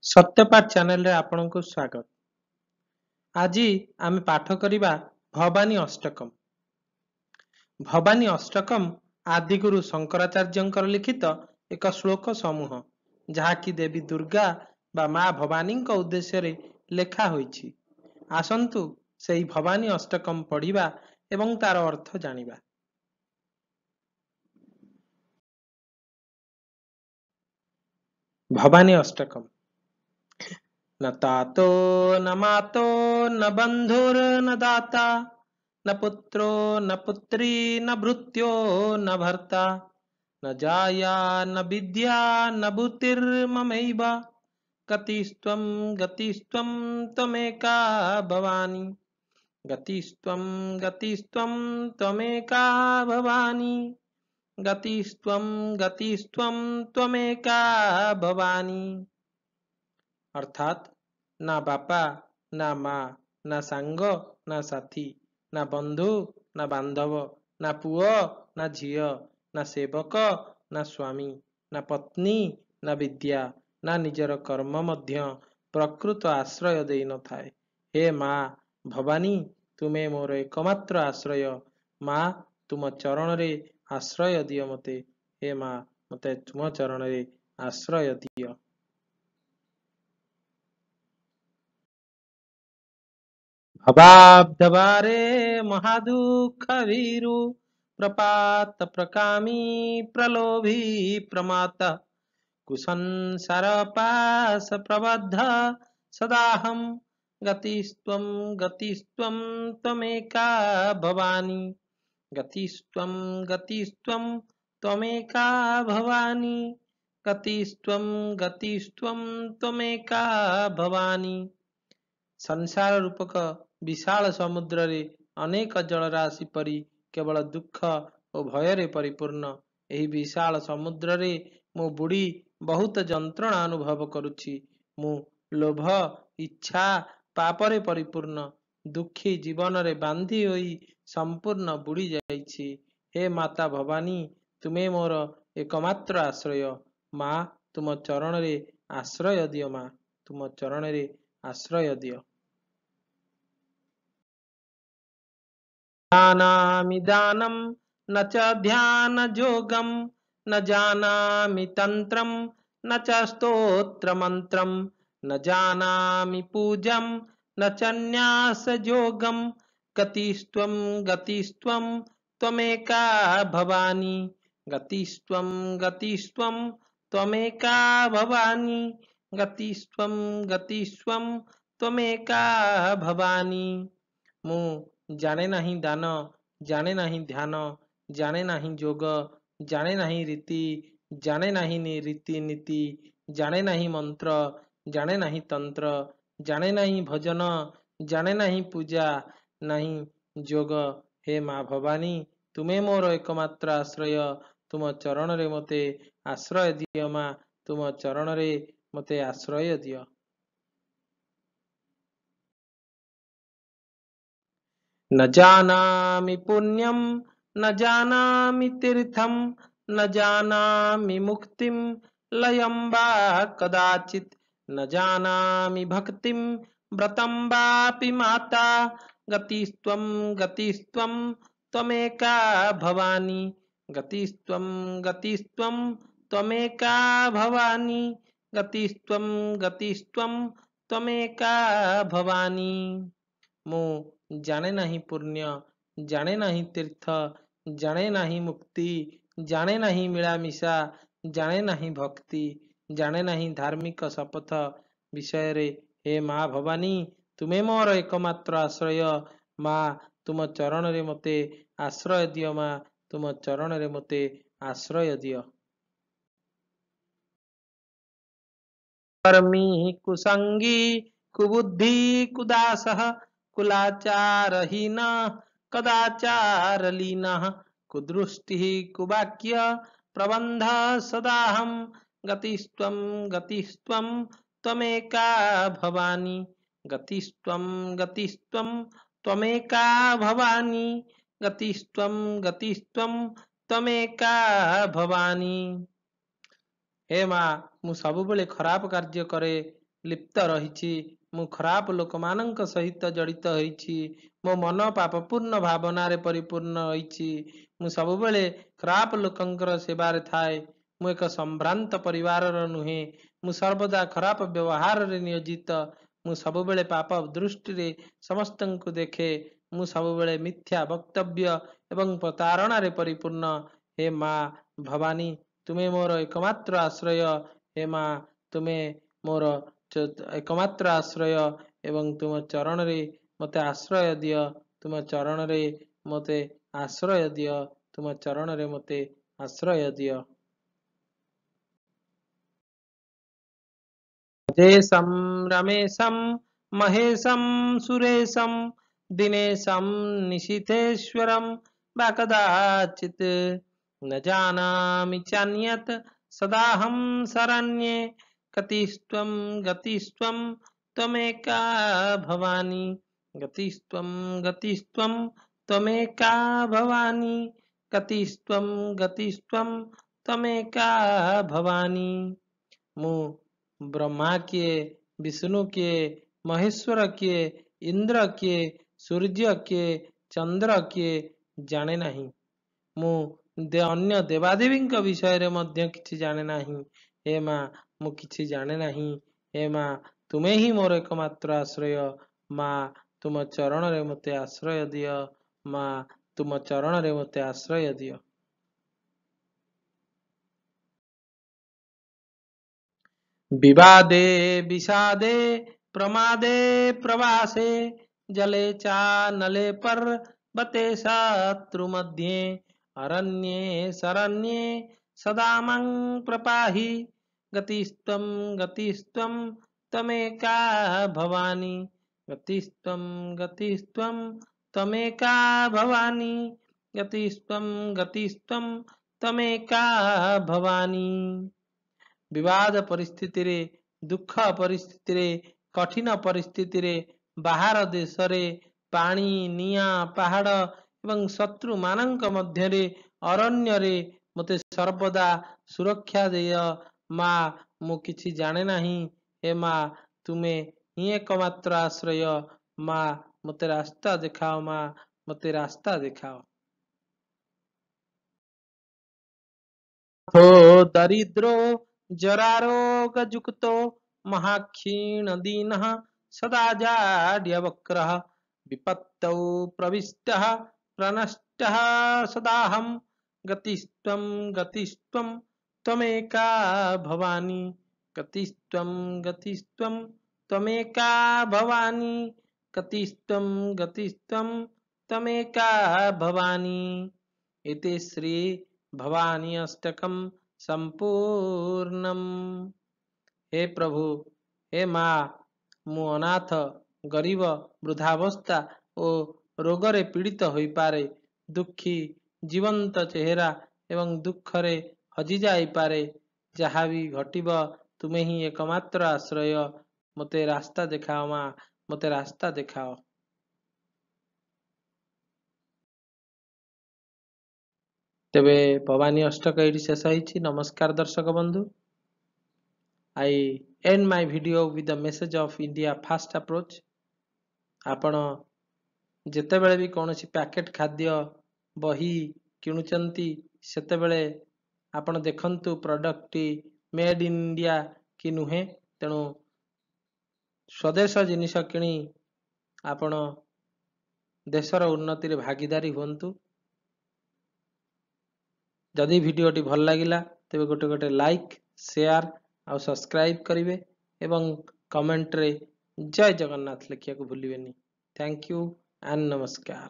सत्यपाठ channel रे आपनको स्वागत। आज आम पाठ करिबा भवानी अष्टकम। भवानी अष्टकम आदिगुरु शंकराचार्य लिखित एक श्लोक समूह जहाँकि देवी दुर्गा बा माँ भवानी उद्देश्य रे लेखा होईछि। आसंतु सेई भवानी अष्टकम पढ़िबा एवं तार अर्थ जानिबा। भवानी अष्टकम। न तातो न मातो न बंधुर्न दाता न पुत्रो न पुत्री न भृत्यो न भर्ता न जाया न विद्या न भूतिर्ममैव गतिस्त्वं त्वमेका भवानी गतिस्त्वं त्वमेका भवानी गतिस्त्वं त्वमेका भवानी। अर्थात ना बापा ना माँ ना सांग ना साथी ना बंधु ना बांधव ना पुओ ना झियो ना सेवक ना स्वामी ना पत्नी ना विद्या ना निजर कर्म मध्य प्रकृत आश्रय देई न थाए। हे माँ भवानी तुमे मोर एकमात्र आश्रय। माँ तुम चरण रे आश्रय दियो मते। हे माँ मते तुम चरण रे आश्रय दियो। भवाब्धवारे महादुःख वीरु प्रपात प्रकामी प्रलोभी प्रमाता कुसंसार पाश प्रबद्ध सदाहं गतिस्त्वं त्वमेका भवानी गतिस्त्वं त्वमेका भवानी गतिस्त्वं त्वमेका भवानी। संसार रूपक विशाल समुद्र रे अनेक जलराशि परी केवल दुख और भय परिपूर्ण एही विशाल समुद्र रे मु बुड़ी बहुत जंत्रणा अनुभव करुछि। मु लोभ इच्छा पापरे परिपूर्ण दुखी जीवन रे बांधी होई संपूर्ण बुड़ी जाइछि। हे माता भवानी तुमे मोर एकमात्र आश्रय। माँ तुम चरण रे आश्रय दियो। माँ तुम चरण रे आश्रय दियो। जानामि दानं न च ध्यानयोगं न जानामि तन्त्रं न च स्तोत्रमन्त्रं न जानामि पूजं न च न्यासयोगं गतिस्त्वं त्वमेका भवानी गतिस्त्वं त्वमेका भवानी गतिस्त्वं त्वमेका भवानी। मु जाने नहीं दान जाने नहीं ध्यान जाने नहीं जोग जाने नहीं रीति जाने नहीं रीति नीति जाने नहीं मंत्र जाने नहीं तंत्र जाने नहीं भजन जाने नहीं पूजा नहीं जोग। हे माँ भवानी तुमे मोर एकमात्र आश्रय। तुम चरण रे मते आश्रय दियो। माँ तुम चरण रे मते आश्रय दियो। न जानामि पुण्यं न जानामि तीर्थं न जानामि मुक्तिं लयं वा कदाचित् न जानामि भक्तिं व्रतं वापि माता गतिस्त्वं त्वमेका भवानी गतिस्त्वं त्वमेका भवानी गतिस्त्वं त्वमेका भवानी। मु जाने नहीं पुण्य जाने नहीं तीर्थ जाने नहीं मुक्ति जाने नहीं मिलामिशा जाने नहीं भक्ति जाने नहीं धार्मिक शपथ विषय रे। हे माँ भवानी तुमे मोर एकमात्र आश्रय। माँ तुम चरण रे मते आश्रय दियो। माँ तुम चरण रे मते आश्रय दियो। कर्मी कुसंगी कुबुद्धि कुदासः कुलाचारहीन कदाचारलीन कुदृष्टि कुवाक्य प्रबंध सदाहं गतिस्त्वं त्वमेका भवानी गतिस्त्वं त्वमेका भवानी गतिस्त्वं त्वमेका भवानी। हे माँ मु सबुबले खराब कार्य करे लिप्त रहिछि मु खराब लोकमानंक सहित जड़ित होइछि मो मन पापपूर्ण भावनारे परिपूर्ण होइछि मु सबुबेले खराब लोकंकर सेवारे थाए मु एक संभ्रांत परिवारर नुहे मु सर्वदा खराब व्यवहार रे नियोजित मु सबुबेले पाप दृष्टि रे समस्तंकु देखे मु सबुबेले मिथ्या वक्तव्य एवं प्रतारणा रे परिपूर्ण हे माँ भवानी तुमे मोर एकमात्र आश्रय हे माँ तुमे मोर एकमात्र आश्रय एवं तुम चरण रे मते आश्रय दिय तुम चरण रे मते आश्रय दिय तुम चरण रे मते आश्रय दिय राजेशं रमेशं महेशं सुरेशं दिनेशं निशितेश्वरं वा कदाचित् न जानामि चान्यत् सदाहं शरण्ये गतिस्त्वं त्वमेका भवानी गतिस्त्वं त्वमेका भवानी गतिस्त्वं त्वमेका भवानी मु ब्रह्मा किए विष्णु किए महेश्वर किए इंद्र किए सूर्य किए चंद्र किए जाने नहीं मु अन्य देवादेवीଙ୍କ विषୟରେ ମଧ୍ୟ କିଛି ଜାଣେ ନାହିଁ हे माँ ମୁଁ କିଛି ଜାଣେ ନାହିଁ हे माँ ତୁମେ ହିଁ ମୋର एकमात्र आश्रय माँ ତୁମ ଚରଣରେ ମୋତେ ଆଶ୍ରୟ ଦିଅ ମାଁ ତୁମ ଚରଣରେ ମୋତେ ଆଶ୍ରୟ ଦିଅ विवादे विषादे प्रमादे प्रवासे जले चानले पर्वते शत्रु मध्ये अरण्ये शरण्ये सदा मं प्रपाहि गतिस्त्वं त्वमेका भवानी गतिस्त्वं त्वमेका भवानी गतिस्त्वं त्वमेका भवानी विवाद परिस्थिति रे दुख परिस्थिति रे कठिन परिस्थिति रे बाहर देश रे पानी निया पहाड़ एवं शत्रु मानक मध्य रे अरण्य रे मते सर्वदा सुरक्षा देय माँ मु किछि जाने नाही हे माँ तुमे ही एकमात्र आश्रय माँ मते रास्ता देखाओ माँ मते रास्ता देखाओ थो दरिद्रो जरारोगयुक्तो महाक्षीणदीनः सदा जाड्यवक्रः विपत्तौ प्रविष्टः प्रनष्टः सदाहं गतिस्त्वं त्वमेका भवानी गतिस्त्वं त्वमेका भवानी गतिस्त्वं त्वमेका भवानी इति श्री भवानी अष्टकम संपूर्णम हे प्रभु हे माँ मु अनाथ गरीब वृद्धावस्था और रोगरे पीड़ित होई पारे दुखी जीवंत चेहरा एवं दुखरे हजि जाई पारे जहाँ भी घटिब तुमे ही एकमात्र आश्रय मते रास्ता देखाओ माँ मते रास्ता देखाओ तेबे भवानी अष्टक ये शेष होइछि नमस्कार दर्शक बंधु I end my video with the message of India fast approach आपण जेतेबेले भी कौनसी पैकेट खाद्य बही किणुचंती सेतेबेले आपण देखंतु product T made in India कि नुहे तेणु स्वदेश जिनिस किणी आपण देशर उन्नति रे भागीदारी हुंतु जदि भिडियोटी भल लागिला तेबे गोटे गोटे लाइक शेयर और सब्सक्राइब करिवे एवं कमेंट रे जय जगन्नाथ लिखिया को भूलिबेनी थैंक यू एंड नमस्कार।